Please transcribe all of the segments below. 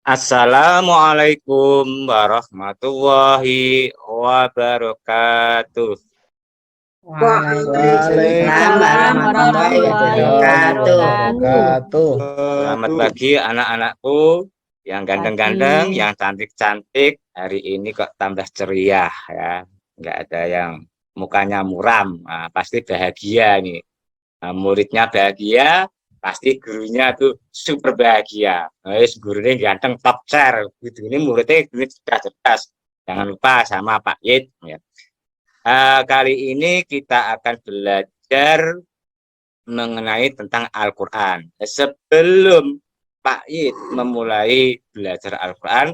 Assalamualaikum warahmatullahi wabarakatuh. Waalaikumsalam warahmatullahi wabarakatuh. Selamat pagi anak-anakku yang ganteng-ganteng, yang cantik-cantik. Hari ini kok tambah ceria ya. Nggak ada yang mukanya muram. Nah, pasti bahagia nih. Nah, muridnya bahagia, pasti gurunya tuh super bahagia. Gurunya ganteng top chair. Ini muridnya cerdas-cerdas. Jangan lupa sama Pak Yid. Ya. Kali ini kita akan belajar mengenai tentang Al-Quran. Sebelum Pak Yid memulai belajar Al-Quran,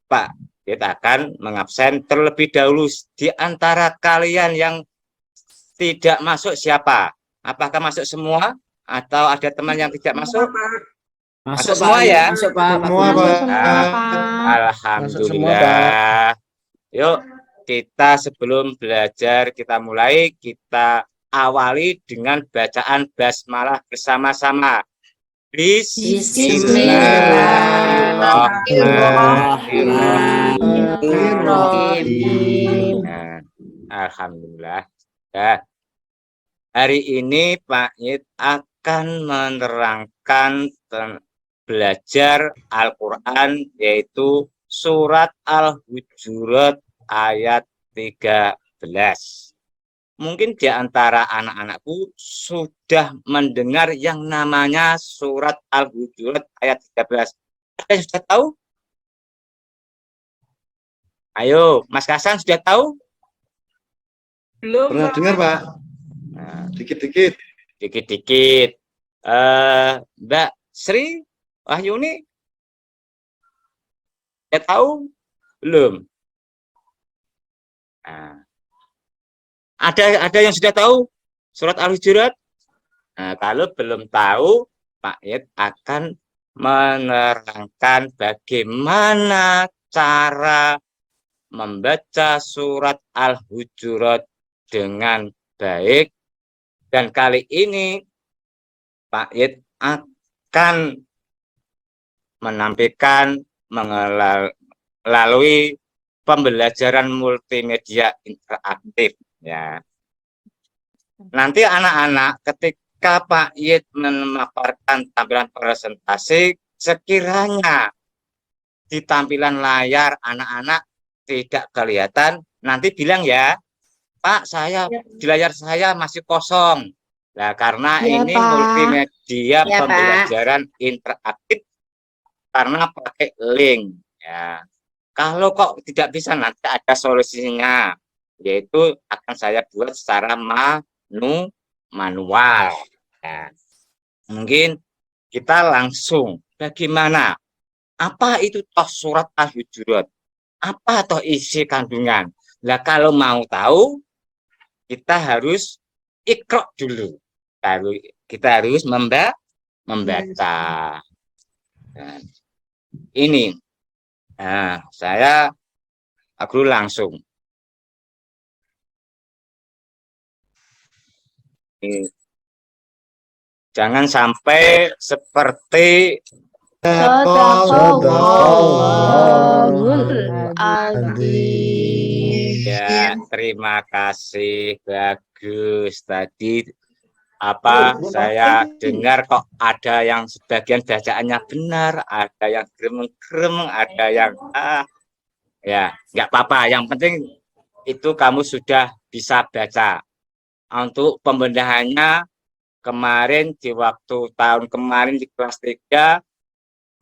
Pak Yid akan mengabsen terlebih dahulu di antara kalian yang tidak masuk siapa? Apakah masuk semua? Atau ada teman yang tidak masuk? Masuk semua ya? Masuk Pak. Semua, Pak. Masuk semua Pak. Alhamdulillah. Yuk, kita sebelum belajar, kita mulai, kita awali dengan bacaan basmalah bersama-sama. Bismillahirrahmanirrahim. Nah, alhamdulillah. Nah, hari ini Pak Yid akan menerangkan belajar Al-Quran, yaitu surat Al-Hujurat ayat 13. Mungkin di antara anak-anakku sudah mendengar yang namanya surat Al-Hujurat ayat 13. Ada yang sudah tahu? Ayo, Mas Kasan sudah tahu? Belum. Pernah dengar, Pak? Nah, dikit-dikit. Dikit-dikit. Mbak Sri Wahyuni sudah tahu? Belum. Nah, ada yang sudah tahu surat Al-Hujurat? Nah, kalau belum tahu, Pak Yid akan menerangkan bagaimana cara membaca surat Al-Hujurat dengan baik. Dan kali ini Pak Yid akan menampilkan melalui pembelajaran multimedia interaktif ya. Nanti anak-anak ketika Pak Yid memaparkan tampilan presentasi, sekiranya di tampilan layar anak-anak tidak kelihatan, nanti bilang ya, Pak, saya di layar saya masih kosong. Nah, karena Ya, ini Pak. multimedia Ya, pembelajaran interaktif karena pakai link ya. Kalau kok tidak bisa, nanti ada solusinya, yaitu akan saya buat secara manual. Nah, mungkin kita langsung bagaimana? Apa itu toh surat Al-Hujurat? Apa toh isi kandungan? Nah, kalau mau tahu, kita harus ikra dulu. Lalu kita harus membaca. Nah, ini. Nah, saya aku langsung. Ini. Jangan sampai seperti ya, terima kasih, bagus. Tadi saya dengar kok ada yang sebagian bacaannya benar, ada yang gremeng-gremeng, ada yang ya, nggak apa-apa. Yang penting itu kamu sudah bisa baca. Untuk pembenahannya kemarin di waktu tahun kemarin di kelas 3,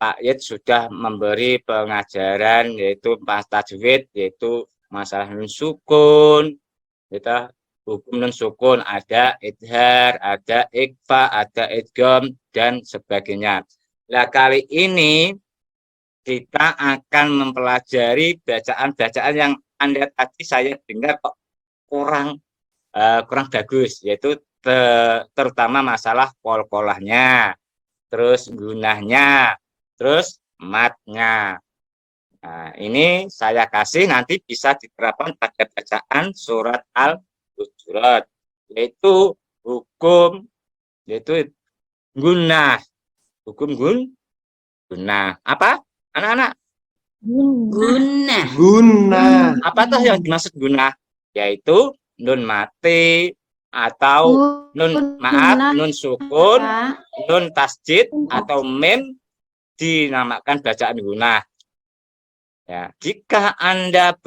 Pak Yid sudah memberi pengajaran yaitu pas tajwid, yaitu masalah nun sukun, kita hukum nun sukun, ada idhar, ada ikfa, ada idgham dan sebagainya. Nah, kali ini kita akan mempelajari bacaan-bacaan yang Anda tadi saya dengar kok kurang bagus, yaitu terutama masalah kol-kolahnya, terus gunahnya, terus matnya. Nah, ini saya kasih nanti bisa diterapkan pada bacaan surat Al-Hujurat, yaitu hukum, yaitu gunah, hukum Guna. Apa? Anak-anak, Guna. Guna. apa tuh yang dimaksud guna? Yaitu nun mati atau nun maaf, nun sukun, nun tasjid atau mem dinamakan bacaan guna. Ya, jika Anda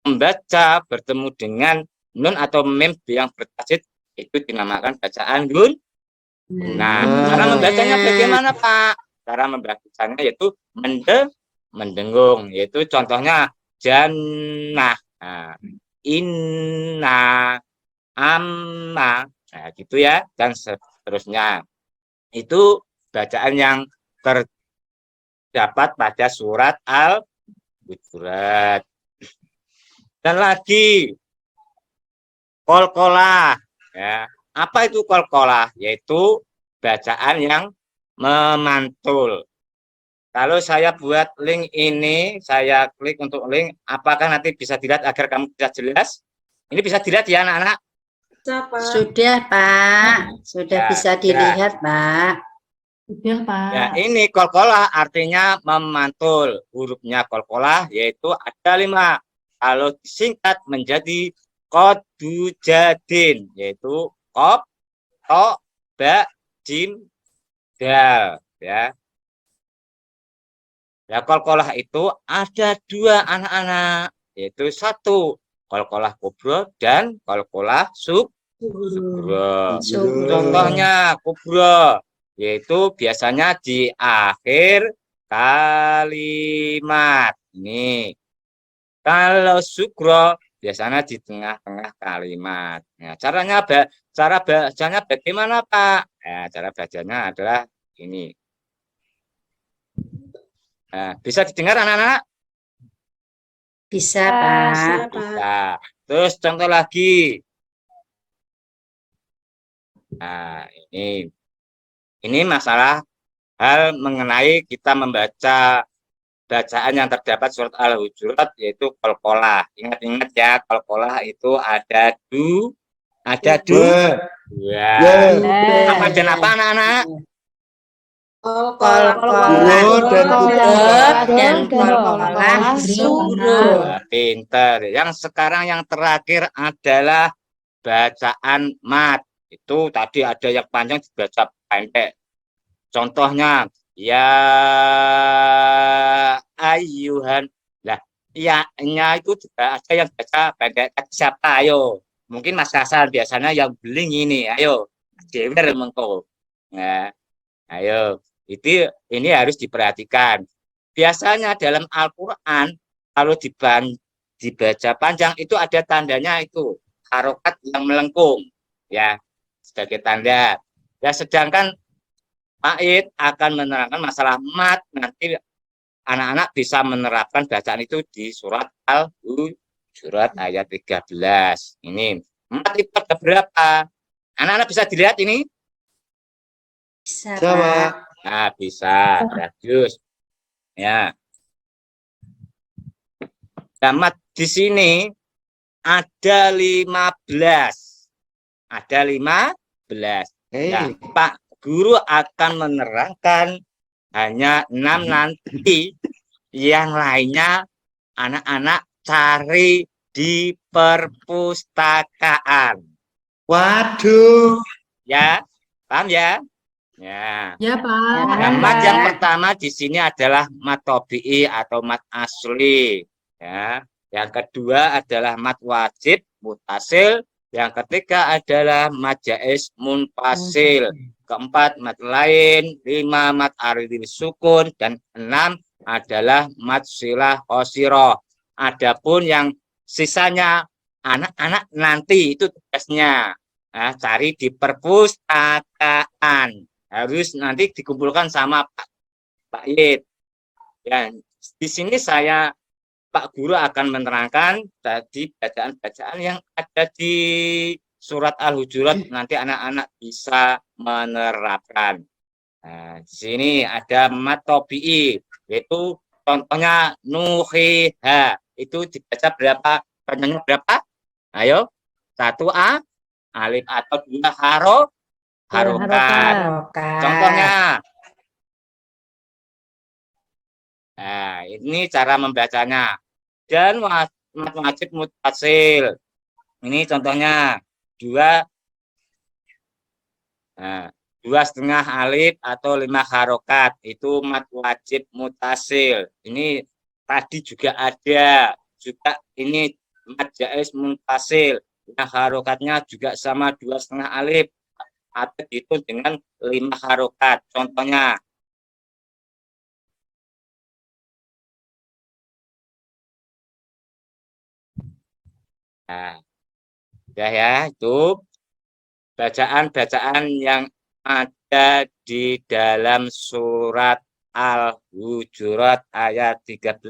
membaca bertemu dengan nun atau mem yang bertasjid itu dinamakan bacaan guna. Cara membacanya bagaimana, Pak? Cara membacanya yaitu mendengung, yaitu contohnya jannah, inna, amma, gitu ya, dan seterusnya. Itu bacaan yang terdapat pada surat Al-Hujurat. Dan lagi qalqalah, ya. Apa itu qalqalah? Yaitu bacaan yang memantul. Kalau saya buat link ini, saya klik untuk link, apakah nanti bisa dilihat agar kamu bisa jelas? Ini bisa dilihat ya anak-anak? Sudah, Pak. Sudah Ya, bisa dilihat, Pak. Sudah, Pak. Ya, ini qalqalah artinya memantul. Hurufnya qalqalah yaitu ada 5. Kalau disingkat menjadi qadujadin, yaitu qaf, to, ba, jim, dal, ya. Ya, qalqalah itu ada 2 anak-anak, yaitu 1 qalqalah kubra dan qalqalah sughra. Contohnya kubra yaitu biasanya di akhir kalimat. Ini. Kalau sughra biasanya di tengah-tengah kalimat. Nah, cara bacanya bagaimana, Pak? Nah, cara bacanya adalah ini. Nah, bisa didengar anak-anak? Bisa, Pak. Bisa. Terus contoh lagi. Nah, ini masalah hal mengenai kita membaca bacaan yang terdapat surat Al-Hujurat yaitu qalqalah. Ingat-ingat ya, qalqalah itu ada dua. Apa dan apa anak-anak? Qalqalah dan qalqalah sughra. Pinter. Yang sekarang yang terakhir adalah bacaan mat. Itu tadi ada yang panjang dibaca pendek. Contohnya ya ayyuhan. Lah, ya-nya itu juga ada yang baca pendek. Siapa? Ayo. Mungkin Mas Hasan biasanya yang beling ini. Ayo. Jewer mengko. Nah, ayo. Ini harus diperhatikan. Biasanya dalam Al-Qur'an kalau dibaca panjang itu ada tandanya itu harokat yang melengkung ya sebagai tanda. Ya sedangkan Pak akan menerangkan masalah mat, nanti anak-anak bisa menerapkan bacaan itu di surat Al-Hujurat ayat 13. Ini mat itu ada berapa? Anak-anak bisa dilihat ini? Bisa, Pak. Nah, bisa. Bagus. Ya. Nah, mat di sini ada 15. Ada 15. Nah, Pak Guru akan menerangkan hanya 6 nanti. Yang lainnya anak-anak cari di perpustakaan. Waduh. Ya, paham ya? Ya. Ya, Pak. Nah, mat yang pertama di sini adalah mat tobi'i atau mat asli. Ya. Yang kedua adalah mat wajib mutasil. Yang ketiga adalah mat jaiz munfasil. Keempat mat lain. 5 mat aridil sukun. Dan 6 adalah mat silah qasirah. Adapun yang sisanya anak-anak nanti itu tugasnya. Nah, cari di perpustakaan. Harus nanti dikumpulkan sama Pak Yid. Ya, di sini Pak Guru akan menerangkan tadi bacaan-bacaan yang ada di surat Al-Hujurat, nanti anak-anak bisa menerapkan. Nah, di sini ada mat tobi'i, yaitu contohnya nuhiha, itu dibaca berapa? Panjangnya berapa? Ayo, 1A, alif atau 2 harokat. Contohnya ini cara membacanya. Dan mat wajib mutasil. Ini contohnya 2, nah, 2,5 alif atau 5 harokat itu mat wajib mutasil. Ini tadi juga ada, juga ini mat jaiz mutasil. Nah, harokatnya juga sama 2,5 alif atau itu dengan 5 harokat. Contohnya nah, udah ya, itu bacaan-bacaan yang ada di dalam surat Al-Hujurat ayat 13.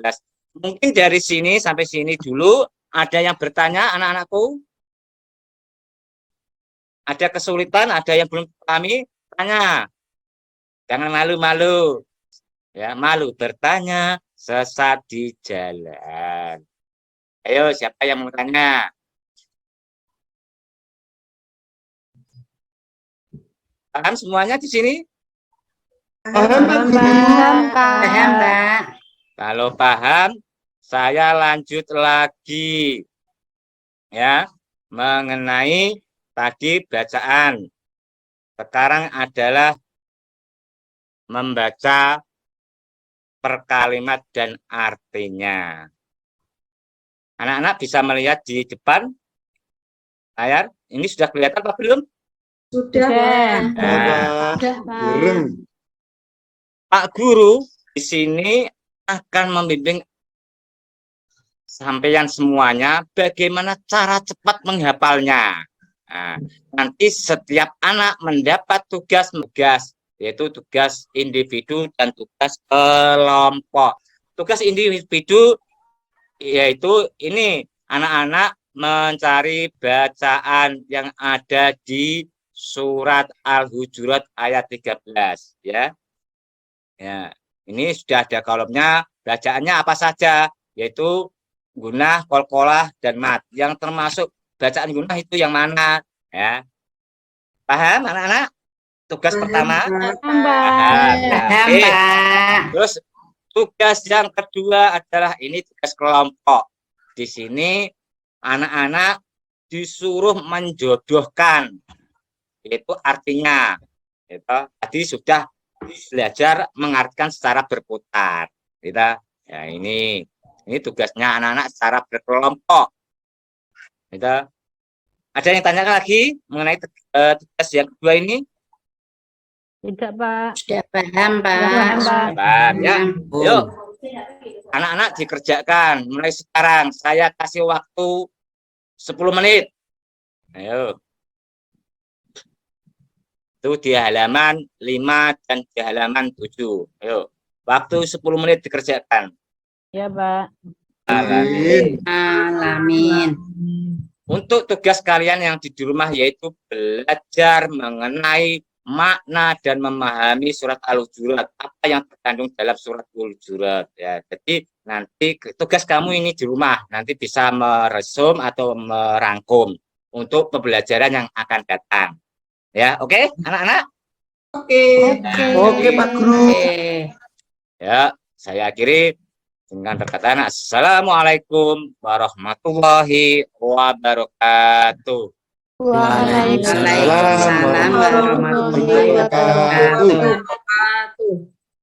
Mungkin dari sini sampai sini dulu. Ada yang bertanya, anak-anakku? Ada kesulitan, ada yang belum pahami? Tanya. Jangan malu-malu. Ya, malu bertanya, sesat di jalan. Ayo, siapa yang mau tanya? Paham semuanya di sini? Paham, Pak Guru? Paham, Pak. Kalau paham, saya lanjut lagi. Ya, mengenai tadi bacaan. Sekarang adalah membaca per kalimat dan artinya. Anak-anak bisa melihat di depan layar. Ini sudah kelihatan apa belum? Sudah. Nah, Gereng. Pak Guru di sini akan membimbing sampeyan semuanya bagaimana cara cepat menghafalnya. Nah, nanti setiap anak mendapat tugas yaitu tugas individu dan tugas kelompok. Tugas individu yaitu ini anak-anak mencari bacaan yang ada di surat Al-Hujurat ayat 13 ya. Ya, ini sudah ada kolomnya, bacaannya apa saja, yaitu gunah, qalqalah dan mat. Yang termasuk bacaan gunah itu yang mana ya? Paham anak-anak? Tugas pertama? Paham. Ya. Pak. Terus tugas yang kedua adalah ini tugas kelompok. Di sini anak-anak disuruh menjodohkan, itu artinya. Itu tadi sudah belajar mengartikan secara berputar. Kita ya ini tugasnya anak-anak secara berkelompok. Kita ada yang tanyakan lagi mengenai tugas yang kedua ini? Tidak, Pak. Sudah paham, Pak. Paham ya. Yuk, anak-anak dikerjakan mulai sekarang. Saya kasih waktu 10 menit. Ayo. Itu di halaman 5 dan di halaman 7. Ayo. Waktu 10 menit dikerjakan. Ya, Pak. Alamin. Untuk tugas kalian yang di rumah yaitu belajar mengenai makna dan memahami surat Al-Hujurat, apa yang terkandung dalam surat Al-Hujurat ya. Jadi nanti tugas kamu ini di rumah nanti bisa meresum atau merangkum untuk pembelajaran yang akan datang. Ya, oke, anak-anak? Oke, Pak Guru. Ya, saya akhiri dengan perkataan Assalamualaikum warahmatullahi wabarakatuh. Waalaikumsalam warahmatullahi wabarakatuh.